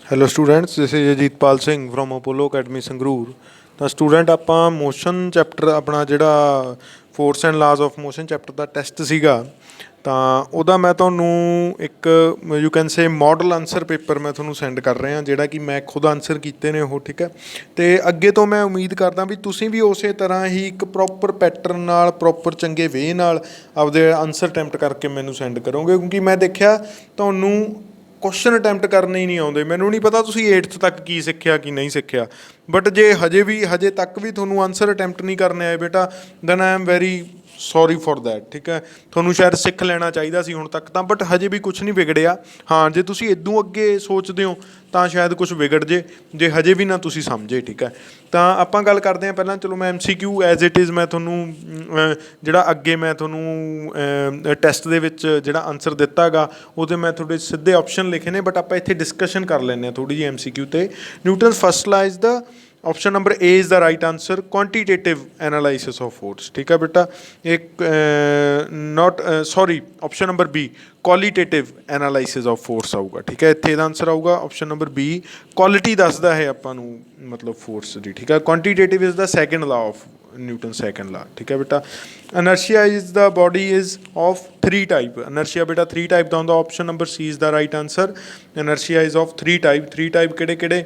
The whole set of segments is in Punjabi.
Hello students, this is Ajitpal Singh from Apollo academy Sangrur. ਤਾਂ ਸਟੂਡੈਂਟ ਆਪਾਂ ਮੋਸ਼ਨ ਚੈਪਟਰ ਆਪਣਾ ਜਿਹੜਾ force and ਲਾਜ਼ of motion chapter the test ਸੀਗਾ, ਤਾਂ ਉਹਦਾ ਮੈਂ ਤੁਹਾਨੂੰ ਇੱਕ you can say model answer paper ਮੈਂ ਤੁਹਾਨੂੰ ਸੈਂਡ ਕਰ ਰਿਹਾ, ਜਿਹੜਾ ਕਿ ਮੈਂ ਖੁਦ ਆਨਸਰ ਕੀਤੇ ਨੇ ਉਹ। ਠੀਕ ਹੈ, ਅਤੇ ਅੱਗੇ ਤੋਂ ਮੈਂ ਉਮੀਦ ਕਰਦਾ ਵੀ ਤੁਸੀਂ ਵੀ ਉਸੇ ਤਰ੍ਹਾਂ ਹੀ ਇੱਕ ਪ੍ਰੋਪਰ ਪੈਟਰਨ ਨਾਲ, ਪ੍ਰੋਪਰ ਚੰਗੇ ਵੇਅ ਨਾਲ ਆਪਦੇ ਆਨਸਰ ਅਟੈਂਪਟ ਕਰਕੇ ਮੈਨੂੰ ਸੈਂਡ ਕਰੋਗੇ, ਕਿਉਂਕਿ ਮੈਂ ਦੇਖਿਆ ਤੁਹਾਨੂੰ ਕੁਐਸਚਨ ਅਟੈਂਪਟ ਕਰਨੇ ਹੀ ਨਹੀਂ ਆਉਂਦੇ। ਮੈਨੂੰ ਨਹੀਂ ਪਤਾ ਤੁਸੀਂ 8th ਤੱਕ ਕੀ ਸਿੱਖਿਆ ਕੀ ਨਹੀਂ ਸਿੱਖਿਆ, ਬਟ ਜੇ ਹਜੇ ਤੱਕ ਵੀ ਤੁਹਾਨੂੰ ਆਨਸਰ ਅਟੈਂਪਟ ਨਹੀਂ ਕਰਨੇ ਆਏ ਬੇਟਾ, then I am very sorry for that. ਠੀਕ ਹੈ, ਤੁਹਾਨੂੰ ਸ਼ਾਇਦ ਸਿੱਖ ਲੈਣਾ ਚਾਹੀਦਾ ਸੀ ਹੁਣ ਤੱਕ ਤਾਂ, ਬਟ ਹਜੇ ਵੀ ਕੁਛ ਨਹੀਂ ਵਿਗੜਿਆ। ਹਾਂ, ਜੇ ਤੁਸੀਂ ਇੱਦੋਂ ਅੱਗੇ ਸੋਚਦੇ ਹੋ ਤਾਂ ਸ਼ਾਇਦ ਕੁਛ ਵਿਗੜ ਜੇ ਹਜੇ ਵੀ ਨਾ ਤੁਸੀਂ ਸਮਝੇ। ਠੀਕ ਹੈ, ਤਾਂ ਆਪਾਂ ਗੱਲ ਕਰਦੇ ਹਾਂ ਪਹਿਲਾਂ। ਚਲੋ ਮੈਂ MCQ ਐਜ਼ ਇਟ ਇਜ਼ ਮੈਂ ਤੁਹਾਨੂੰ ਜਿਹੜਾ ਅੱਗੇ ਮੈਂ ਤੁਹਾਨੂੰ ਟੈਸਟ ਦੇ ਵਿੱਚ ਜਿਹੜਾ ਆਨਸਰ ਦਿੱਤਾ ਗਾ ਉਹਦੇ ਮੈਂ ਤੁਹਾਡੇ ਸਿੱਧੇ ਆਪਸ਼ਨ ਲਿਖੇ ਨੇ, ਬਟ ਆਪਾਂ ਇੱਥੇ ਡਿਸਕਸ਼ਨ ਕਰ ਲੈਂਦੇ ਹਾਂ ਥੋੜ੍ਹੀ ਜਿਹੀ MCQ 'ਤੇ। Newton's first law is the option number A is the right answer, quantitative analysis of force. ठीक है बेटा, एक option number B qualitative analysis of force आऊगा। ठीक है, इत्थे दा आंसर आऊगा ऑप्शन नंबर बी। क्वालिटी दसदा है आपां नूं मतलब फोर्स दी। ठीक है, quantitative is the second law of Newton second law. ठीक है बेटा, inertia is the body is of 3 type. Inertia बेटा 3 टाइप का होंदा, option number C is the right answer. Inertia is of 3 type. 3 type किहड़े किहड़े?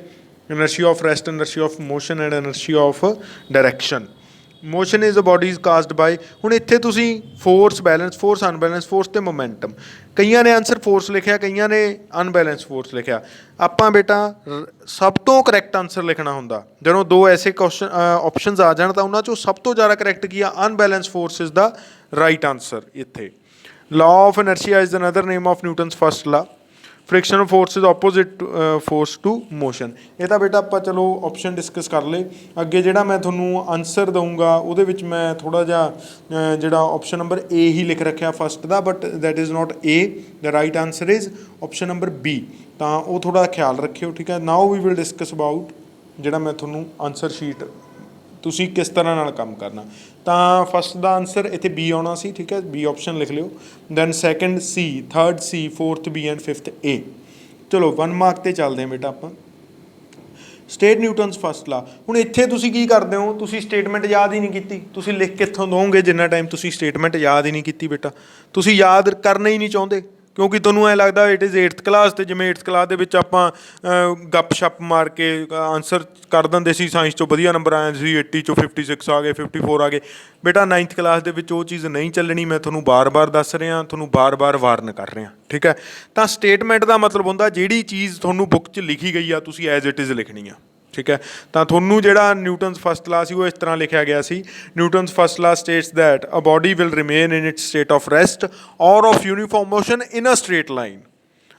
inertia of rest, inertia of motion and inertia of direction. Motion is a body is caused by, ਹੁਣ ਇੱਥੇ ਤੁਸੀਂ force, balance force, unbalance force ਤੇ ਮੋਮੈਂਟਮ, ਕਈਆਂ ਨੇ ਆਨਸਰ ਫੋਰਸ ਲਿਖਿਆ, ਕਈਆਂ ਨੇ ਅਨਬੈਲੈਂਸ ਫੋਰਸ ਲਿਖਿਆ। ਆਪਾਂ ਬੇਟਾ ਸਭ ਤੋਂ ਕਰੈਕਟ ਆਨਸਰ ਲਿਖਣਾ ਹੁੰਦਾ। ਜਦੋਂ ਦੋ ਐਸੇ ਕੁਐਸਚਨ ਆਪਸ਼ਨਸ ਆ ਜਾਣ ਤਾਂ ਉਹਨਾਂ 'ਚੋਂ ਸਭ ਤੋਂ ਜ਼ਿਆਦਾ ਕਰੈਕਟ ਕੀ ਆ? Unbalance force is the right answer ਇੱਥੇ। Law of inertia is another name of Newton's first law. Frictional force is opposite force to motion. ये तो बेटा आप चलो ऑप्शन डिस्कस कर ले। अगे जो मैं थोनों आंसर दूँगा वो मैं थोड़ा जहा जोड़ा ऑप्शन नंबर ए ही लिख रखा फस्ट का, but that is not a. The right answer is option number B. तो वो थोड़ा ख्याल रखियो। ठीक है, now we will discuss about जोड़ा मैं थोनों आंसर शीट तुसी किस तरह नाल काम करना। तो फस्ट का आंसर इत्थे बी आना सी। ठीक है, बी ऑप्शन लिख लियो। Then second C, third C, fourth B and fifth A. चलो 1 मार्क ते चलते हैं बेटा आप। State Newton's first law. हुण इत्थे तुसी की करदे हो? तुसी स्टेटमेंट याद ही नहीं कीती, तुसी लिख कित्थों दोगे जिन्ना टाइम तुसी स्टेटमेंट याद ही नहीं कीती बेटा। तुसी याद करना ही नहीं चाहुंदे, क्योंकि ਤੁਹਾਨੂੰ ਐ ਲੱਗਦਾ ਇਟ ਇਜ਼ 8th ਕਲਾਸ, ਅਤੇ ਜਿਵੇਂ 8th ਕਲਾਸ ਦੇ ਵਿੱਚ ਆਪਾਂ ਗੱਪ ਛੱਪ ਮਾਰ ਕੇ ਆਨਸਰ ਕਰ ਦਿੰਦੇ ਸੀ। ਸਾਇੰਸ 'ਚੋਂ ਵਧੀਆ ਨੰਬਰ ਆਏ ਸੀ, 80 ਚੋਂ 56 ਆ ਗਏ, 54 ਆ ਗਏ। ਬੇਟਾ 9th ਕਲਾਸ ਦੇ ਵਿੱਚ ਉਹ ਚੀਜ਼ ਨਹੀਂ ਚੱਲਣੀ। ਮੈਂ ਤੁਹਾਨੂੰ ਬਾਰ-ਬਾਰ ਦੱਸ ਰਿਹਾ, ਤੁਹਾਨੂੰ ਬਾਰ-ਬਾਰ ਵਾਰਨ ਕਰ ਰਿਹਾ। ਠੀਕ ਹੈ, ਤਾਂ ਸਟੇਟਮੈਂਟ ਦਾ ਮਤਲਬ ਹੁੰਦਾ ਜਿਹੜੀ ਚੀਜ਼ ਤੁਹਾਨੂੰ ਬੁੱਕ 'ਚ ਲਿਖੀ ਗਈ ਆ ਤੁਸੀਂ ਐਜ਼ ਇਟ ਇਜ਼ ਲਿਖਣੀ ਆ। ठीक है, तो थोनू जोड़ा न्यूटनस फस्ट ला सी वो इस तरह लिखा गया सी। Newton's first law states that a body will remain in its state of rest और of uniform motion in a straight line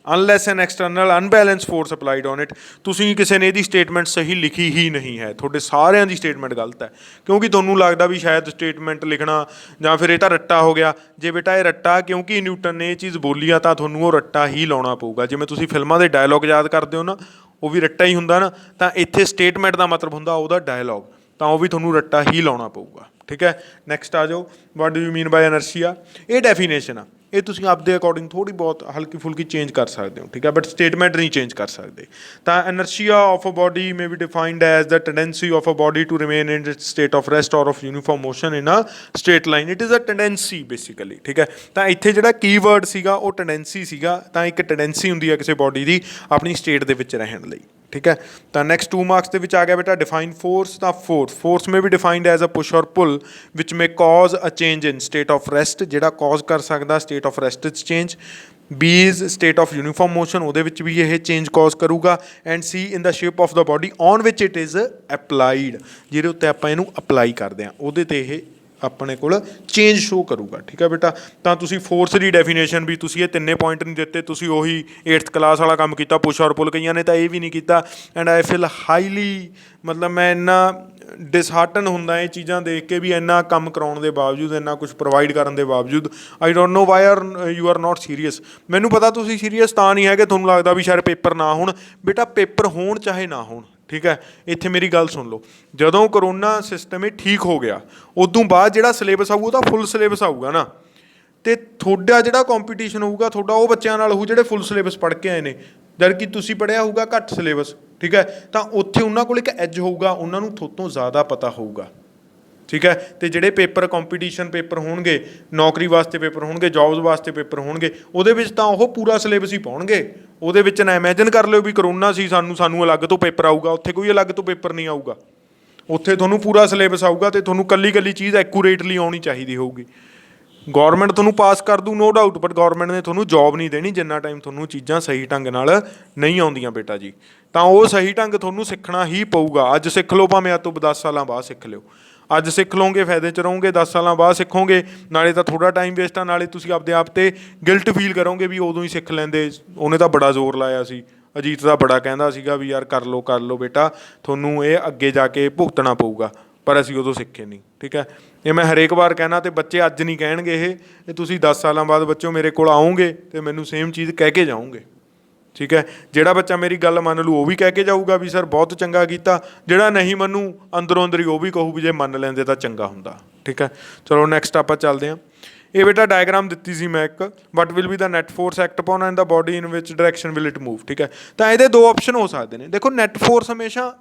unless an external unbalance force applied on it. तुसीं किसी ने इहदी स्टेटमेंट सही लिखी ही नहीं है, तुहाडे सारिਆਂ ਦੀ स्टेटमेंट गलत है, क्योंकि तुहानूं लगदा भी शायद स्टेटमेंट लिखना ਜਾਂ फिर ਇਹ ਤਾਂ ਰੱਟਾ ਹੋ ਗਿਆ। ਜੇ ਬੇਟਾ ਇਹ ਰੱਟਾ, क्योंकि न्यूटन ने ਇਹ ਚੀਜ਼ ਬੋਲੀ ਆ ਤਾਂ ਤੁਹਾਨੂੰ ਉਹ ਰੱਟਾ ਹੀ ਲਾਉਣਾ ਪਊਗਾ। ਜਿਵੇਂ ਤੁਸੀਂ ਫਿਲਮਾਂ ਦੇ ਡਾਇਲੌਗ ਯਾਦ ਕਰਦੇ ਹੋ ਨਾ, ਉਹ ਵੀ ਰੱਟਾ ਹੀ ਹੁੰਦਾ ਨਾ, ਤਾਂ ਇੱਥੇ ਸਟੇਟਮੈਂਟ ਦਾ ਮਤਲਬ ਹੁੰਦਾ ਉਹਦਾ ਡਾਇਲੌਗ, ਤਾਂ ਉਹ ਵੀ ਤੁਹਾਨੂੰ ਰੱਟਾ ਹੀ ਲਾਉਣਾ ਪਊਗਾ। ਠੀਕ ਹੈ, ਨੈਕਸਟ ਆ ਜਾਓ। ਵਾਟ ਡੂ ਯੂ ਮੀਨ ਬਾਈ ਇਨਰਸ਼ੀਆ? ਇਹ ਡੈਫੀਨੇਸ਼ਨ ਆ, ਇਹ ਤੁਸੀਂ ਆਪਦੇ ਅਕੋਰਡਿੰਗ ਥੋੜ੍ਹੀ ਬਹੁਤ ਹਲਕੀ ਫੁਲਕੀ ਚੇਂਜ ਕਰ ਸਕਦੇ ਹੋ। ਠੀਕ ਹੈ, ਬਟ ਸਟੇਟਮੈਂਟ ਨਹੀਂ ਚੇਂਜ ਕਰ ਸਕਦੇ। ਤਾਂ inertia of a body may be defined as the tendency of a body to remain in its state of rest ਔਰ of uniform motion in a straight line. It is a tendency basically. ਠੀਕ ਹੈ, ਤਾਂ ਇੱਥੇ ਜਿਹੜਾ ਕੀਵਰਡ ਸੀਗਾ ਉਹ ਟੈਂਡੈਂਸੀ ਸੀਗਾ। ਤਾਂ ਇੱਕ ਟੈਂਡੈਂਸੀ ਹੁੰਦੀ ਹੈ ਕਿਸੇ ਬੋਡੀ ਦੀ ਆਪਣੀ ਸਟੇਟ ਦੇ ਵਿੱਚ ਰਹਿਣ ਲਈ। ठीक है, तो नैक्सट 2 मार्क्स के आ गया बेटा डिफाइन फोर्स। तो फोर्स में भी डिफाइंड एज अ पुश और pull which may cause a change in state of rest, जिहड़ा कॉज कर सकता state of rest change. B is state of uniform motion, वो भी यह चेंज कॉज करूगा। And C in the shape of the body on which it is applied, जिहदे उत्ते आपां इहनूं अप्लाई करदे हां ਉਹਦੇ ते ਇਹ ਆਪਣੇ ਕੋਲ ਚੇਂਜ ਸ਼ੋ ਕਰੂਗਾ। ਠੀਕ ਹੈ ਬੇਟਾ, ਤਾਂ ਤੁਸੀਂ ਫੋਰਸ ਦੀ ਡੈਫੀਨੇਸ਼ਨ ਵੀ ਤੁਸੀਂ ਇਹ ਤਿੰਨੇ ਪੁਆਇੰਟ ਨਹੀਂ ਦਿੱਤੇ, ਤੁਸੀਂ ਉਹੀ 8th ਕਲਾਸ ਵਾਲਾ ਕੰਮ ਕੀਤਾ, ਪੁਸ਼ ਔਰ ਪੁੱਲ। ਕਈਆਂ ਨੇ ਤਾਂ ਇਹ ਵੀ ਨਹੀਂ ਕੀਤਾ। ਐਂਡ ਆਈ ਫੀਲ ਹਾਈਲੀ, ਮਤਲਬ ਮੈਂ ਇੰਨਾ ਡਿਸਹਾਰਟਨ ਹੁੰਦਾ ਇਹ ਚੀਜ਼ਾਂ ਦੇਖ ਕੇ ਵੀ ਇੰਨਾ ਕੰਮ ਕਰਾਉਣ ਦੇ ਬਾਵਜੂਦ, ਇੰਨਾ ਕੁਛ ਪ੍ਰੋਵਾਈਡ ਕਰਨ ਦੇ ਬਾਵਜੂਦ। I don't know why you are note serious. ਮੈਨੂੰ ਪਤਾ ਤੁਸੀਂ ਸੀਰੀਅਸ ਤਾਂ ਨਹੀਂ ਹੈਗੇ, ਤੁਹਾਨੂੰ ਲੱਗਦਾ ਵੀ ਸ਼ਾਇਦ ਪੇਪਰ ਨਾ ਹੋਣ। ਬੇਟਾ ਪੇਪਰ ਹੋਣ ਚਾਹੇ ਨਾ ਹੋਣ, ठीक है, इत्थे मेरी गल सुन लो। जदों करोना सिस्टम ही ठीक हो गया उदों बाद जिहड़ा सिलेबस आऊगा तो फुल सिलेबस आऊगा ना, तो तुहाडा जिहड़ा कॉम्पीटिशन होऊगा तुहाडा वो बच्चों नाल होऊ जिहड़े फुल सिलेबस पढ़ के आए ने। ਜਦ ਕਿ ਤੁਸੀਂ ਪੜ੍ਹਿਆ ਹੋਊਗਾ ਘੱਟ ਸਿਲੇਬਸ, ਠੀਕ ਹੈ, ਤਾਂ ਉੱਥੇ ਉਹਨਾਂ ਕੋਲ ਇੱਕ ਐਜ ਹੋਊਗਾ, ਉਹਨਾਂ ਨੂੰ ਤੁਹਾਡੇ ਤੋਂ ਜ਼ਿਆਦਾ ਪਤਾ ਹੋਊਗਾ, ਠੀਕ ਹੈ। ਅਤੇ ਜਿਹੜੇ ਪੇਪਰ ਕੰਪੀਟੀਸ਼ਨ ਪੇਪਰ ਹੋਣਗੇ, ਨੌਕਰੀ ਵਾਸਤੇ ਪੇਪਰ ਹੋਣਗੇ, ਜੋਬਸ ਵਾਸਤੇ ਪੇਪਰ ਹੋਣਗੇ, ਉਹਦੇ ਵਿੱਚ ਤਾਂ ਉਹ ਪੂਰਾ ਸਿਲੇਬਸ ਹੀ ਪਾਉਣਗੇ। ਉਹਦੇ ਵਿੱਚ ਨਾ ਇਮੈਜਨ ਕਰ ਲਿਓ ਵੀ ਕਰੋਨਾ ਸੀ ਸਾਨੂੰ ਅਲੱਗ ਤੋਂ ਪੇਪਰ ਆਊਗਾ, ਉੱਥੇ ਕੋਈ ਅਲੱਗ ਤੋਂ ਪੇਪਰ ਨਹੀਂ ਆਊਗਾ। ਉੱਥੇ ਤੁਹਾਨੂੰ ਪੂਰਾ ਸਿਲੇਬਸ ਆਊਗਾ ਅਤੇ ਤੁਹਾਨੂੰ ਇਕੱਲੀ ਇਕੱਲੀ ਚੀਜ਼ ਐਕੂਰੇਟਲੀ ਆਉਣੀ ਚਾਹੀਦੀ ਹੋਊਗੀ। ਗੌਰਮੈਂਟ ਤੁਹਾਨੂੰ ਪਾਸ ਕਰ ਦੂ ਨੋ ਡਾਊਟ, ਬਟ ਗੌਰਮੈਂਟ ਨੇ ਤੁਹਾਨੂੰ ਜੋਬ ਨਹੀਂ ਦੇਣੀ ਜਿੰਨਾ ਟਾਈਮ ਤੁਹਾਨੂੰ ਚੀਜ਼ਾਂ ਸਹੀ ਢੰਗ ਨਾਲ ਨਹੀਂ ਆਉਂਦੀਆਂ ਬੇਟਾ ਜੀ। ਤਾਂ ਉਹ ਸਹੀ ਢੰਗ ਤੁਹਾਨੂੰ ਸਿੱਖਣਾ ਹੀ ਪਊਗਾ। ਅੱਜ ਸਿੱਖ ਲਓ, ਭਾਵੇਂ ਅੱਜ ਤੋਂ 10 ਸਾਲਾਂ ਬਾਅਦ ਸਿੱਖ ਲਿਓ। ਅੱਜ ਸਿੱਖ ਲਓਗੇ ਫਾਇਦੇ 'ਚ ਰਹੋਗੇ, 10 ਸਾਲਾਂ ਬਾਅਦ ਸਿੱਖੋਗੇ ਨਾਲੇ ਤਾਂ ਥੋੜ੍ਹਾ ਟਾਈਮ ਵੇਸਟ ਆ, ਨਾਲੇ ਤੁਸੀਂ ਆਪਦੇ ਆਪ 'ਤੇ ਗਿਲਟ ਫੀਲ ਕਰੋਗੇ ਵੀ ਉਦੋਂ ਹੀ ਸਿੱਖ ਲੈਂਦੇ, ਉਹਨੇ ਤਾਂ ਬੜਾ ਜ਼ੋਰ ਲਾਇਆ ਸੀ, ਅਜੀਤ ਦਾ ਬੜਾ ਕਹਿੰਦਾ ਸੀਗਾ ਵੀ ਯਾਰ ਕਰ ਲਓ ਬੇਟਾ, ਤੁਹਾਨੂੰ ਇਹ ਅੱਗੇ ਜਾ ਕੇ ਭੁਗਤਣਾ ਪਊਗਾ, ਪਰ ਅਸੀਂ ਉਦੋਂ ਸਿੱਖੇ ਨਹੀਂ, ਠੀਕ ਹੈ। ਇਹ ਮੈਂ ਹਰੇਕ ਵਾਰ ਕਹਿਣਾ, ਅਤੇ ਬੱਚੇ ਅੱਜ ਨਹੀਂ ਕਹਿਣਗੇ ਇਹ ਤੁਸੀਂ 10 ਸਾਲਾਂ ਬਾਅਦ ਬੱਚੋ ਮੇਰੇ ਕੋਲ ਆਓਗੇ ਅਤੇ ਮੈਨੂੰ ਸੇਮ ਚੀਜ਼ ਕਹਿ ਕੇ ਜਾਓਗੇ, ਠੀਕ ਹੈ। ਜਿਹੜਾ ਬੱਚਾ ਮੇਰੀ ਗੱਲ ਮੰਨ ਲੂ ਉਹ ਵੀ ਕਹਿ ਕੇ ਜਾਊਗਾ ਵੀ ਸਰ ਬਹੁਤ ਚੰਗਾ ਕੀਤਾ, ਜਿਹੜਾ ਨਹੀਂ ਮੰਨੂ ਅੰਦਰੋਂ ਅੰਦਰ ਹੀ ਉਹ ਵੀ ਕਹੂ ਵੀ ਜੇ ਮੰਨ ਲੈਂਦੇ ਤਾਂ ਚੰਗਾ ਹੁੰਦਾ, ਠੀਕ ਹੈ। ਚਲੋ ਨੈਕਸਟ ਆਪਾਂ ਚੱਲਦੇ ਹਾਂ। ਇਹ ਬੇਟਾ ਡਾਇਗਰਾਮ ਦਿੱਤੀ ਸੀ ਮੈਂ ਇੱਕ, what will be the net force act upon and the body in which direction will it move, ਠੀਕ ਹੈ। ਤਾਂ ਇਹਦੇ ਦੋ ਆਪਸ਼ਨ ਹੋ ਸਕਦੇ ਨੇ। ਦੇਖੋ ਨੈਟ ਫੋਰਸ ਹਮੇਸ਼ਾ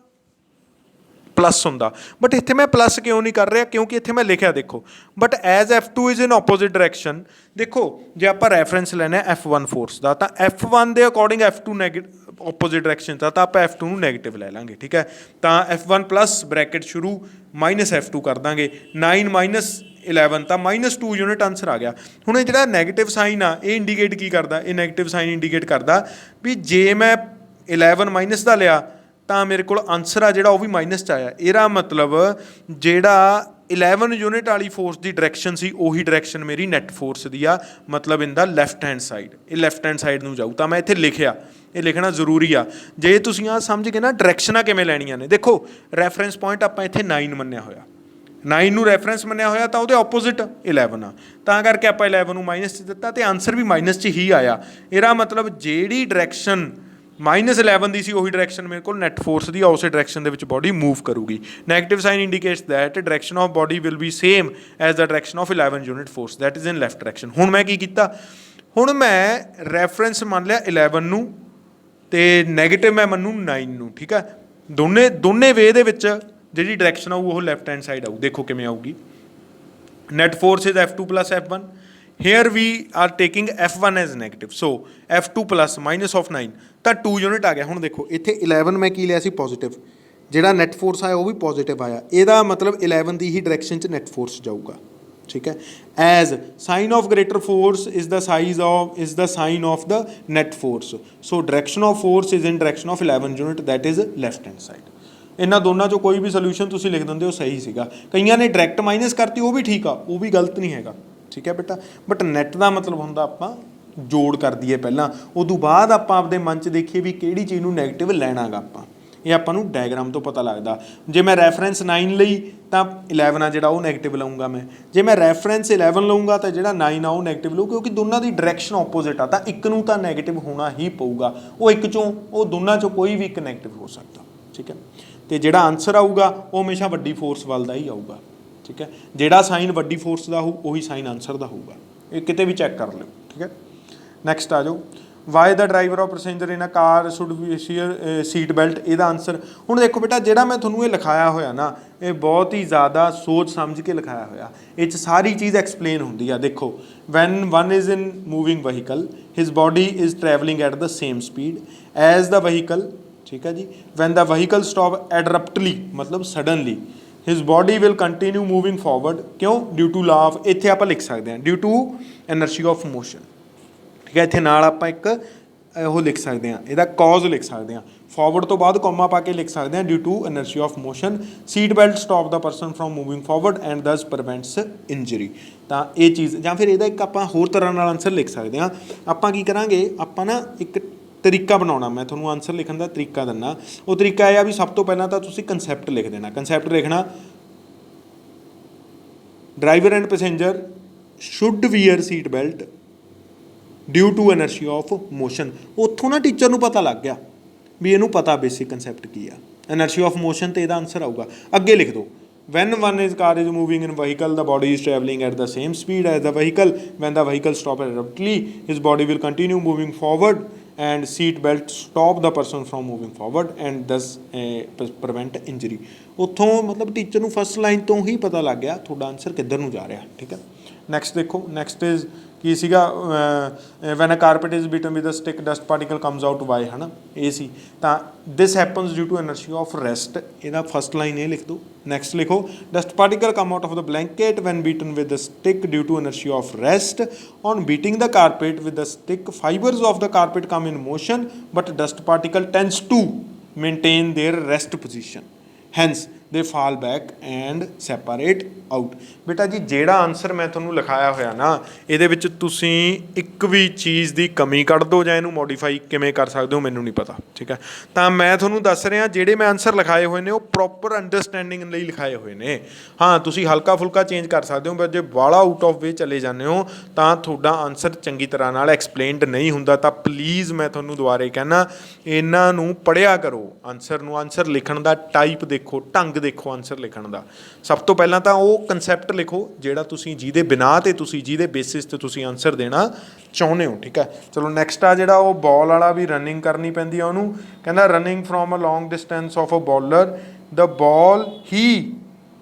ਪਲੱਸ ਹੁੰਦਾ, ਬਟ ਇੱਥੇ ਮੈਂ ਪਲੱਸ ਕਿਉਂ ਨਹੀਂ ਕਰ ਰਿਹਾ, ਕਿਉਂਕਿ ਇੱਥੇ ਮੈਂ ਲਿਖਿਆ ਦੇਖੋ, but as F2 is in opposite direction. ਦੇਖੋ ਜੇ ਆਪਾਂ ਰੈਫਰੈਂਸ ਲੈਣਾ F1 ਫੋਰਸ ਦਾ, ਤਾਂ F1 ਦੇ ਅਕੋਰਡਿੰਗ F2 ਆਪੋਜ਼ਿਟ ਡਾਇਰੈਕਸ਼ਨ ਦਾ, ਤਾਂ ਆਪਾਂ F2 ਨੂੰ ਨੈਗੇਟਿਵ ਲੈ ਲਾਂਗੇ, ਠੀਕ ਹੈ। ਤਾਂ F1 ਪਲੱਸ ਬ੍ਰੈਕਟ ਸ਼ੁਰੂ ਮਾਈਨਸ F2 ਕਰ ਦਾਂਗੇ, 9 ਮਾਈਨਸ 11 ਤਾਂ -2 ਯੂਨਿਟ ਆਨਸਰ ਆ ਗਿਆ। ਹੁਣ ਇਹ ਜਿਹੜਾ ਨੈਗੇਟਿਵ ਸਾਈਨ ਆ ਇਹ ਇੰਡੀਕੇਟ ਕੀ ਕਰਦਾ, ਇਹ ਨੈਗੇਟਿਵ ਸਾਈਨ ਇੰਡੀਕੇਟ ਕਰਦਾ ਵੀ ਜੇ ਮੈਂ 11 ਮਾਈਨਸ ਦਾ ਲਿਆ ਤਾਂ ਮੇਰੇ ਕੋਲ ਆਨਸਰ ਆ ਜਿਹੜਾ ਉਹ ਵੀ ਮਾਈਨਸ 'ਚ ਆਇਆ। ਇਹਦਾ ਮਤਲਬ ਜਿਹੜਾ 11 ਯੂਨਿਟ ਵਾਲੀ ਫੋਰਸ ਦੀ ਡਾਇਰੈਕਸ਼ਨ ਸੀ ਉਹੀ ਡਾਇਰੈਕਸ਼ਨ ਮੇਰੀ ਨੈਟ ਫੋਰਸ ਦੀ ਆ, ਮਤਲਬ ਇਨ ਦਾ ਲੈਫਟ ਹੈਂਡ ਸਾਈਡ, ਇਹ ਲੈਫਟ ਹੈਂਡ ਸਾਈਡ ਨੂੰ ਜਾਊ। ਤਾਂ ਮੈਂ ਇੱਥੇ ਲਿਖਿਆ, ਇਹ ਲਿਖਣਾ ਜ਼ਰੂਰੀ ਆ ਜੇ ਤੁਸੀਂ ਆਹ ਸਮਝ ਕੇ ਨਾ ਡਾਇਰੈਕਸ਼ਨਾਂ ਕਿਵੇਂ ਲੈਣੀਆਂ ਨੇ। ਦੇਖੋ ਰੈਫਰੈਂਸ ਪੁਆਇੰਟ ਆਪਾਂ ਇੱਥੇ 9 ਮੰਨਿਆ ਹੋਇਆ, 9 ਨੂੰ ਰੈਫਰੈਂਸ ਮੰਨਿਆ ਹੋਇਆ, ਤਾਂ ਉਹਦੇ ਆਪੋਜ਼ਿਟ 11 ਆ, ਤਾਂ ਕਰਕੇ ਆਪਾਂ 11 ਨੂੰ ਮਾਈਨਸ 'ਚ ਦਿੱਤਾ ਅਤੇ ਆਨਸਰ ਵੀ ਮਾਈਨਸ 'ਚ ਹੀ ਆਇਆ। ਇਹਦਾ ਮਤਲਬ ਜਿਹੜੀ ਡਾਇਰੈਕਸ਼ਨ -11 ਦੀ ਸੀ ਉਹੀ ਡਾਇਰੈਕਸ਼ਨ ਮੇਰੇ ਕੋਲ ਨੈਟ ਫੋਰਸ ਦੀ ਆ, ਉਸੇ ਡਾਇਰੈਕਸ਼ਨ ਦੇ ਵਿੱਚ ਬੋਡੀ ਮੂਵ ਕਰੂਗੀ। Negative sign indicates that direction of body will be same as the direction of 11 unit force that is in left direction. ਹੁਣ ਮੈਂ ਕੀ ਕੀਤਾ, ਹੁਣ ਮੈਂ ਰੈਫਰੈਂਸ ਮੰਨ ਲਿਆ 11 ਨੂੰ ਅਤੇ ਨੈਗੇਟਿਵ ਮੈਂ ਮੰਨੂ 9 ਨੂੰ, ਠੀਕ ਹੈ। ਦੋਨੇ ਵੇ ਦੇ ਵਿੱਚ ਜਿਹੜੀ ਡਾਇਰੈਕਸ਼ਨ ਆਊ ਉਹ ਲੈਫਟ ਹੈਂਡ ਸਾਈਡ ਆਊ। ਦੇਖੋ ਕਿਵੇਂ ਆਊਗੀ, net force is F2 plus F1, here we are taking F1 as negative, so F2 plus minus of 9 ਤਾਂ 2 ਯੂਨਿਟ ਆ ਗਿਆ। ਹੁਣ ਦੇਖੋ ਇੱਥੇ 11 ਮੈਂ ਕੀ ਲਿਆ ਸੀ ਪੋਜ਼ੀਟਿਵ, ਜਿਹੜਾ ਨੈਟ ਫੋਰਸ ਆਇਆ ਉਹ ਵੀ ਪੋਜ਼ੀਟਿਵ ਆਇਆ, ਇਹਦਾ ਮਤਲਬ 11 ਦੀ ਹੀ ਡਾਇਰੈਕਸ਼ਨ 'ਚ ਨੈਟ ਫੋਰਸ ਜਾਊਗਾ, ਠੀਕ ਹੈ। As sign of greater force is the sign of the net force, so direction of force is in direction of 11 unit that is left hand side. ਇਹਨਾਂ ਦੋਨਾਂ 'ਚੋਂ ਕੋਈ ਵੀ ਸੋਲਿਊਸ਼ਨ ਤੁਸੀਂ ਲਿਖ ਦਿੰਦੇ ਹੋ ਸਹੀ ਸੀਗਾ। ਕਈਆਂ ਨੇ ਡਾਇਰੈਕਟ ਮਾਈਨਸ ਕਰਤੀ, ਉਹ ਵੀ ਠੀਕ ਆ, ਉਹ ਵੀ ਗਲਤ ਨਹੀਂ ਹੈਗਾ, ਠੀਕ ਹੈ ਬੇਟਾ। ਬਟ ਨੈਟ ਦਾ ਮਤਲਬ ਹੁੰਦਾ ਆਪਾਂ ਜੋੜ ਕਰ ਦਈਏ ਪਹਿਲਾਂ, ਉਦੋਂ ਬਾਅਦ ਆਪਾਂ ਆਪਦੇ ਮਨ 'ਚ ਦੇਖੀਏ ਵੀ ਕਿਹੜੀ ਚੀਜ਼ ਨੂੰ ਨੈਗੇਟਿਵ ਲੈਣਾ ਗਾ ਆਪਾਂ। ਇਹ ਆਪਾਂ ਨੂੰ ਡਾਇਗਰਾਮ ਤੋਂ ਪਤਾ ਲੱਗਦਾ। ਜੇ ਮੈਂ ਰੈਫਰੈਂਸ 9 ਲਈ ਤਾਂ 11 ਆ ਜਿਹੜਾ ਉਹ ਨੈਗੇਟਿਵ ਲਊਂਗਾ ਮੈਂ, ਜੇ ਮੈਂ ਰੈਫਰੈਂਸ 11 ਲਊਂਗਾ ਤਾਂ ਜਿਹੜਾ 9 ਆ ਉਹ ਨੈਗੇਟਿਵ ਲਊ, ਕਿਉਂਕਿ ਦੋਨਾਂ ਦੀ ਡਾਇਰੈਕਸ਼ਨ ਆਪੋਜ਼ਿਟ ਆ, ਤਾਂ ਇੱਕ ਨੂੰ ਤਾਂ ਨੈਗੇਟਿਵ ਹੋਣਾ ਹੀ ਪਊਗਾ। ਉਹ ਇੱਕ 'ਚੋਂ, ਉਹ ਦੋਨਾਂ 'ਚੋਂ ਕੋਈ ਵੀ ਇੱਕ ਨੈਗੇਟਿਵ ਹੋ ਸਕਦਾ, ਠੀਕ ਹੈ। ਅਤੇ ਜਿਹੜਾ ਆਨਸਰ ਆਊਗਾ ਉਹ ਹਮੇਸ਼ਾ ਵੱਡੀ ਫੋਰਸ ਵੱਲ ਦਾ ਹੀ ਆਊਗਾ, ਠੀਕ ਹੈ। ਜਿਹੜਾ ਸਾਈਨ ਵੱਡੀ ਫੋਰਸ ਦਾ ਹੋਊ ਉਹੀ ਸਾਈਨ ਆਨਸਰ ਦਾ ਹੋਊਗਾ, ਇਹ ਕਿਤੇ ਵੀ ਚੈੱਕ ਕਰ ਲਿਓ, ਠੀਕ ਹੈ। ਨੈਕਸਟ ਆ ਜਾਓ, why the driver of passenger in a car should wear seat belt, ਇਹਦਾ ਆਨਸਰ। ਹੁਣ ਦੇਖੋ ਬੇਟਾ ਜਿਹੜਾ ਮੈਂ ਤੁਹਾਨੂੰ ਇਹ ਲਿਖਾਇਆ ਹੋਇਆ ਨਾ, ਇਹ ਬਹੁਤ ਹੀ ਜ਼ਿਆਦਾ ਸੋਚ ਸਮਝ ਕੇ ਲਿਖਾਇਆ ਹੋਇਆ, ਇਹ 'ਚ ਸਾਰੀ ਚੀਜ਼ ਐਕਸਪਲੇਨ ਹੁੰਦੀ ਆ। ਦੇਖੋ when one is in moving vehicle his body is travelling at the same speed as the vehicle, ਠੀਕ ਹੈ ਜੀ। When the vehicle stop abruptly ਮਤਲਬ suddenly, his body will continue moving forward, ਕਿਉਂ, ਡਿਊ ਟੂ ਲਾ ਆਫ, ਇੱਥੇ ਆਪਾਂ ਲਿਖ ਸਕਦੇ ਹਾਂ due to energy of motion, ਠੀਕ ਹੈ। ਇੱਥੇ ਨਾਲ ਆਪਾਂ ਇੱਕ ਉਹ ਲਿਖ ਸਕਦੇ ਹਾਂ, ਇਹਦਾ ਕੌਜ਼ ਲਿਖ ਸਕਦੇ ਹਾਂ, ਫੋਰਵਰਡ ਤੋਂ ਬਾਅਦ ਕੋਮਾ ਪਾ ਕੇ ਲਿਖ ਸਕਦੇ ਹਾਂ due to energy of motion. Seat belt stop the person from moving forward and this prevents injury. ਤਾਂ ਇਹ ਚੀਜ਼, ਜਾਂ ਫਿਰ ਇਹਦਾ ਇੱਕ ਆਪਾਂ ਹੋਰ ਤਰ੍ਹਾਂ ਨਾਲ ਆਨਸਰ ਲਿਖ ਸਕਦੇ ਹਾਂ। ਆਪਾਂ ਕੀ ਕਰਾਂਗੇ, ਆਪਾਂ ਨਾ ਇੱਕ ਤਰੀਕਾ ਬਣਾਉਣਾ, ਮੈਂ ਤੁਹਾਨੂੰ ਆਨਸਰ ਲਿਖਣ ਦਾ ਤਰੀਕਾ ਦਿੰਦਾ। ਉਹ ਤਰੀਕਾ ਇਹ ਆ ਵੀ ਸਭ ਤੋਂ ਪਹਿਲਾਂ ਤਾਂ ਤੁਸੀਂ ਕੰਸੈਪਟ ਲਿਖ ਦੇਣਾ। ਕੰਸੈਪਟ ਲਿਖਣਾ, driver and passenger should wear seat belt due to energy of motion. ਉੱਥੋਂ ਨਾ ਟੀਚਰ ਨੂੰ ਪਤਾ ਲੱਗ ਗਿਆ ਵੀ ਇਹਨੂੰ ਪਤਾ ਬੇਸਿਕ ਕੰਸੈਪਟ ਕੀ ਆ, ਐਨਰਜੀ ਆਫ ਮੋਸ਼ਨ, ਤੇ ਇਹਦਾ ਆਨਸਰ ਆਊਗਾ। ਅੱਗੇ ਲਿਖ ਦਿਓ, when one is car is moving in vehicle, the body is traveling at the same speed as the vehicle. When the vehicle stops abruptly, his body will continue moving forward and seat belt stop the person from moving forward and thus prevent injury। ਉੱਥੋਂ मतलब टीचर ਨੂੰ फर्स्ट लाइन तो ही पता लग गया ਤੁਹਾਡਾ आंसर किधर ਨੂੰ जा ਰਿਹਾ। ठीक है, ਨੈਕਸਟ ਦੇਖੋ, ਨੈਕਸਟ ਇਜ਼ ਕੀ ਸੀਗਾ, when a carpet is beaten with a stick dust particle comes out by, ਹੈ ਨਾ, ਇਹ ਸੀ। ਤਾਂ this happens due to inertia of rest, ਇਹਦਾ ਫਸਟ ਲਾਈਨ ਇਹ ਲਿਖ ਦਿਓ। ਨੈਕਸਟ ਲਿਖੋ, dust particle come out of the blanket when beaten with a stick due to inertia of rest on beating the carpet with a stick fibres of the carpet come in motion but dust particle tends to maintain their rest position, hence they fall back and separate out. ਬੇਟਾ ਜੀ ਜਿਹੜਾ ਆਨਸਰ ਮੈਂ ਤੁਹਾਨੂੰ ਲਿਖਾਇਆ ਹੋਇਆ ਨਾ, ਇਹਦੇ ਵਿੱਚ ਤੁਸੀਂ ਇੱਕ ਵੀ ਚੀਜ਼ ਦੀ ਕਮੀ ਕੱਢ ਦਿਓ ਜਾਂ ਇਹਨੂੰ ਮੋਡੀਫਾਈ ਕਿਵੇਂ ਕਰ ਸਕਦੇ ਹੋ ਮੈਨੂੰ ਨਹੀਂ ਪਤਾ। ਠੀਕ ਹੈ, ਤਾਂ ਮੈਂ ਤੁਹਾਨੂੰ ਦੱਸ ਰਿਹਾ ਜਿਹੜੇ ਮੈਂ ਆਨਸਰ ਲਿਖਾਏ ਹੋਏ ਨੇ ਉਹ ਪ੍ਰੋਪਰ ਅੰਡਰਸਟੈਂਡਿੰਗ ਲਈ ਲਿਖਾਏ ਹੋਏ ਨੇ। ਹਾਂ, ਤੁਸੀਂ ਹਲਕਾ ਫੁਲਕਾ ਚੇਂਜ ਕਰ ਸਕਦੇ ਹੋ, ਪਰ ਜੇ ਬਾਹਲਾ ਆਊਟ ਆਫ ਵੇ ਚਲੇ ਜਾਂਦੇ ਹੋ ਤਾਂ ਤੁਹਾਡਾ ਆਨਸਰ ਚੰਗੀ ਤਰ੍ਹਾਂ ਨਾਲ ਐਕਸਪਲੇਨਡ ਨਹੀਂ ਹੁੰਦਾ। ਤਾਂ ਪਲੀਜ਼ ਮੈਂ ਤੁਹਾਨੂੰ ਦੁਬਾਰੇ ਕਹਿੰਦਾ, ਇਹਨਾਂ ਨੂੰ ਪੜ੍ਹਿਆ ਕਰੋ। ਆਨਸਰ ਨੂੰ, ਆਨਸਰ ਲਿਖਣ ਦਾ ਟਾਈਪ ਦੇਖੋ, ਢੰਗ ਦੇਖੋ ਆਨਸਰ ਲਿਖਣ ਦਾ। ਸਭ ਤੋਂ ਪਹਿਲਾਂ ਤਾਂ ਉਹ ਕਨਸੈਪਟ ਲਿਖੋ ਜਿਹੜਾ ਤੁਸੀਂ, ਜਿਹਦੇ ਬਿਨਾਂ ਤੇ ਤੁਸੀਂ, ਜਿਹਦੇ ਬੇਸਿਸ ਤੇ ਤੁਸੀਂ ਆਨਸਰ ਦੇਣਾ ਚਾਹੁੰਦੇ ਹੋ। ਠੀਕ ਹੈ, ਚਲੋ ਨੈਕਸਟ ਆ ਜਿਹੜਾ ਉਹ ਬਾਲ ਵਾਲਾ ਵੀ ਰਨਿੰਗ ਕਰਨੀ ਪੈਂਦੀ ਆ ਉਹਨੂੰ। ਕਹਿੰਦਾ running from a long distance of a bowler the ball he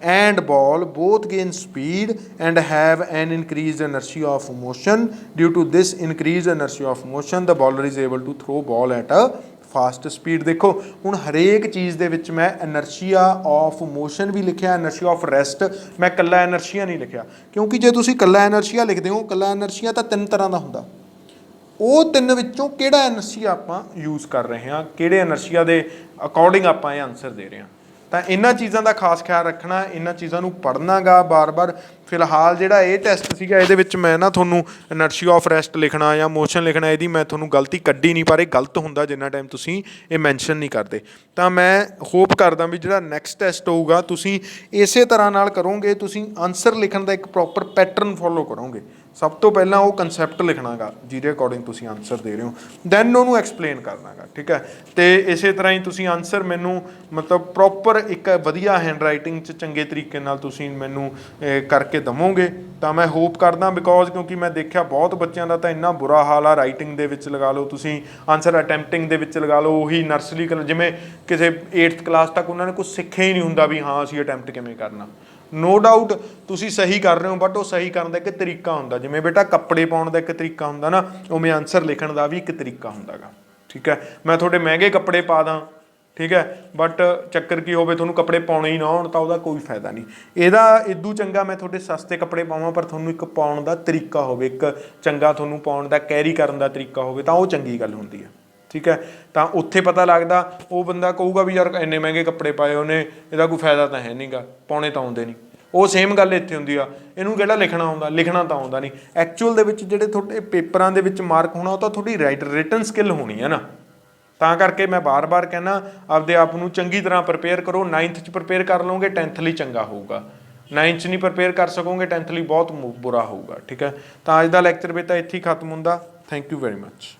and ball both gain speed and have an increased inertia of motion. Due to this increased inertia of motion the bowler is able to throw ball at a fast speed। ਦੇਖੋ ਹੁਣ ਹਰੇਕ ਚੀਜ਼ ਦੇ ਵਿੱਚ ਮੈਂ ਇਨਰਸ਼ੀਆ ਆਫ ਮੋਸ਼ਨ ਵੀ ਲਿਖਿਆ, ਇਨਰਸ਼ੀਆ ਆਫ ਰੈਸਟ, ਮੈਂ ਕੱਲਾ ਇਨਰਸ਼ੀਆ ਨਹੀਂ ਲਿਖਿਆ, ਕਿਉਂਕਿ ਜੇ ਤੁਸੀਂ ਕੱਲਾ ਇਨਰਸ਼ੀਆ ਲਿਖਦੇ ਹੋ, ਕੱਲਾ ਇਨਰਸ਼ੀਆ ਤਾਂ 3 ਤਰ੍ਹਾਂ ਦਾ ਹੁੰਦਾ, ਉਹ 3 ਵਿੱਚੋਂ ਕਿਹੜਾ ਇਨਰਸ਼ੀਆ ਆਪਾਂ ਯੂਜ਼ ਕਰ ਰਹੇ ਹਾਂ, ਕਿਹੜੇ ਇਨਰਸ਼ੀਆ ਦੇ ਅਕੋਰਡਿੰਗ ਆਪਾਂ ਇਹ ਆਨਸਰ ਦੇ ਰਹੇ ਹਾਂ। ਤਾਂ ਇਹਨਾਂ ਚੀਜ਼ਾਂ ਦਾ ਖਾਸ ਖਿਆਲ ਰੱਖਣਾ, ਇਹਨਾਂ ਚੀਜ਼ਾਂ ਨੂੰ ਪੜ੍ਹਨਾ ਗਾ ਬਾਰ-ਬਾਰ। ਫਿਲਹਾਲ ਜਿਹੜਾ ਇਹ ਟੈਸਟ ਸੀਗਾ ਇਹਦੇ ਵਿੱਚ ਮੈਂ ਨਾ ਤੁਹਾਨੂੰ ਇਨਰਸ਼ੀਆ ਆਫ ਰੈਸਟ ਲਿਖਣਾ ਜਾਂ ਮੋਸ਼ਨ ਲਿਖਣਾ, ਇਹਦੀ ਮੈਂ ਤੁਹਾਨੂੰ ਗਲਤੀ ਕੱਢੀ ਨਹੀਂ, ਪਰ ਇਹ ਗਲਤ ਹੁੰਦਾ ਜਿੰਨਾ ਟਾਈਮ ਤੁਸੀਂ ਇਹ ਮੈਂਸ਼ਨ ਨਹੀਂ ਕਰਦੇ। ਤਾਂ ਮੈਂ ਹੋਪ ਕਰਦਾ ਵੀ ਜਿਹੜਾ ਨੈਕਸਟ ਟੈਸਟ ਹੋਊਗਾ ਤੁਸੀਂ ਇਸੇ ਤਰ੍ਹਾਂ ਨਾਲ ਕਰੋਗੇ, ਤੁਸੀਂ ਆਨਸਰ ਲਿਖਣ ਦਾ ਇੱਕ ਪ੍ਰੋਪਰ ਪੈਟਰਨ ਫੋਲੋ ਕਰੋਗੇ। ਸਭ ਤੋਂ ਪਹਿਲਾਂ ਉਹ ਕਨਸੈਪਟ ਲਿਖਣਾ ਗਾ ਜਿਹਦੇ ਅਕੋਰਡਿੰਗ ਤੁਸੀਂ ਆਨਸਰ ਦੇ ਰਹੇ ਹੋ, ਦੈਨ ਉਹਨੂੰ ਐਕਸਪਲੇਨ ਕਰਨਾ ਗਾ। ਠੀਕ ਹੈ, ਅਤੇ ਇਸੇ ਤਰ੍ਹਾਂ ਹੀ ਤੁਸੀਂ ਆਨਸਰ ਮੈਨੂੰ ਮਤਲਬ ਪ੍ਰੋਪਰ ਇੱਕ ਵਧੀਆ ਹੈਂਡ ਰਾਈਟਿੰਗ 'ਚ ਚੰਗੇ ਤਰੀਕੇ ਨਾਲ ਤੁਸੀਂ ਮੈਨੂੰ ਕਰਕੇ ਦੇਵੋਗੇ ਤਾਂ ਮੈਂ ਹੋਪ ਕਰਦਾ, ਬਿਕੋਜ਼ ਕਿਉਂਕਿ ਮੈਂ ਦੇਖਿਆ ਬਹੁਤ ਬੱਚਿਆਂ ਦਾ ਤਾਂ ਇੰਨਾ ਬੁਰਾ ਹਾਲ ਆ ਰਾਈਟਿੰਗ ਦੇ ਵਿੱਚ ਲਗਾ ਲਓ, ਤੁਸੀਂ ਆਨਸਰ ਅਟੈਂਪਟਿੰਗ ਦੇ ਵਿੱਚ ਲਗਾ ਲਓ, ਉਹੀ ਨਰਸਰੀ ਜਿਵੇਂ ਕਿਸੇ 8th ਕਲਾਸ ਤੱਕ ਉਹਨਾਂ ਨੇ ਕੁਛ ਸਿੱਖਿਆ ਹੀ ਨਹੀਂ ਹੁੰਦਾ ਵੀ ਹਾਂ ਅਸੀਂ ਅਟੈਂਪਟ ਕਿਵੇਂ ਕਰਨਾ। ਨੋ ਡਾਊਟ ਤੁਸੀਂ ਸਹੀ ਕਰ ਰਹੇ ਹੋ, ਬਟ ਉਹ ਸਹੀ ਕਰਨ ਦਾ ਇੱਕ ਤਰੀਕਾ ਹੁੰਦਾ, ਜਿਵੇਂ ਬੇਟਾ ਕੱਪੜੇ ਪਾਉਣ ਦਾ ਇੱਕ ਤਰੀਕਾ ਹੁੰਦਾ ਨਾ, ਉਵੇਂ ਆਨਸਰ ਲਿਖਣ ਦਾ ਵੀ ਇੱਕ ਤਰੀਕਾ ਹੁੰਦਾ ਗਾ। ਠੀਕ ਹੈ, ਮੈਂ ਤੁਹਾਡੇ ਮਹਿੰਗੇ ਕੱਪੜੇ ਪਾ ਦਾਂ, ਠੀਕ ਹੈ, ਬਟ ਚੱਕਰ ਕੀ ਹੋਵੇ ਤੁਹਾਨੂੰ ਕੱਪੜੇ ਪਾਉਣੇ ਹੀ ਨਾ ਹੋਣ ਤਾਂ ਉਹਦਾ ਕੋਈ ਫਾਇਦਾ ਨਹੀਂ। ਇਹਦਾ ਇਦੋਂ ਚੰਗਾ ਮੈਂ ਤੁਹਾਡੇ ਸਸਤੇ ਕੱਪੜੇ ਪਾਵਾਂ, ਪਰ ਤੁਹਾਨੂੰ ਇੱਕ ਪਾਉਣ ਦਾ ਤਰੀਕਾ ਹੋਵੇ, ਇੱਕ ਚੰਗਾ ਤੁਹਾਨੂੰ ਪਾਉਣ ਦਾ ਕੈਰੀ ਕਰਨ ਦਾ ਤਰੀਕਾ ਹੋਵੇ, ਤਾਂ ਉਹ ਚੰਗੀ ਗੱਲ ਹੁੰਦੀ ਹੈ। ਠੀਕ ਹੈ, ਤਾਂ ਉੱਥੇ ਪਤਾ ਲੱਗਦਾ, ਉਹ ਬੰਦਾ ਕਹੂਗਾ ਵੀ ਯਾਰ ਇੰਨੇ ਮਹਿੰਗੇ ਕੱਪੜੇ ਪਾਏ ਉਹਨੇ, ਇਹਦਾ ਕੋਈ ਫਾਇਦਾ ਤਾਂ ਹੈ ਨਹੀਂ ਗਾ, ਪਾਉਣੇ ਤਾਂ ਆਉਂਦੇ ਨਹੀਂ। ਉਹ ਸੇਮ ਗੱਲ ਇੱਥੇ ਹੁੰਦੀ ਆ, ਇਹਨੂੰ ਕਿਹੜਾ ਲਿਖਣਾ ਆਉਂਦਾ, ਲਿਖਣਾ ਤਾਂ ਆਉਂਦਾ ਨਹੀਂ। ਐਕਚੁਅਲ ਦੇ ਵਿੱਚ ਜਿਹੜੇ ਤੁਹਾਡੇ ਪੇਪਰਾਂ ਦੇ ਵਿੱਚ ਮਾਰਕ ਹੋਣਾ ਉਹ ਤਾਂ ਤੁਹਾਡੀ ਰਿਟਨ ਸਕਿੱਲ ਹੋਣੀ ਹੈ ਨਾ। ਤਾਂ ਕਰਕੇ ਮੈਂ ਬਾਰ-ਬਾਰ ਕਹਿੰਦਾ ਆਪਦੇ ਆਪ ਨੂੰ ਚੰਗੀ ਤਰ੍ਹਾਂ ਪ੍ਰਪੇਅਰ ਕਰੋ। 9th 'ਚ ਪ੍ਰਪੇਅਰ ਕਰ ਲਓਗੇ 10th ਲਈ ਚੰਗਾ ਹੋਊਗਾ, 9th 'ਚ ਨਹੀਂ ਪ੍ਰਪੇਅਰ ਕਰ ਸਕੋਗੇ 10th ਲਈ ਬਹੁਤ ਬੁਰਾ ਹੋਊਗਾ। ਠੀਕ ਹੈ, ਤਾਂ ਅੱਜ ਦਾ ਲੈਕਚਰ ਬੇਟਾ ਇੱਥੇ ਹੀ ਖਤਮ ਹੁੰਦਾ। Thank you very much.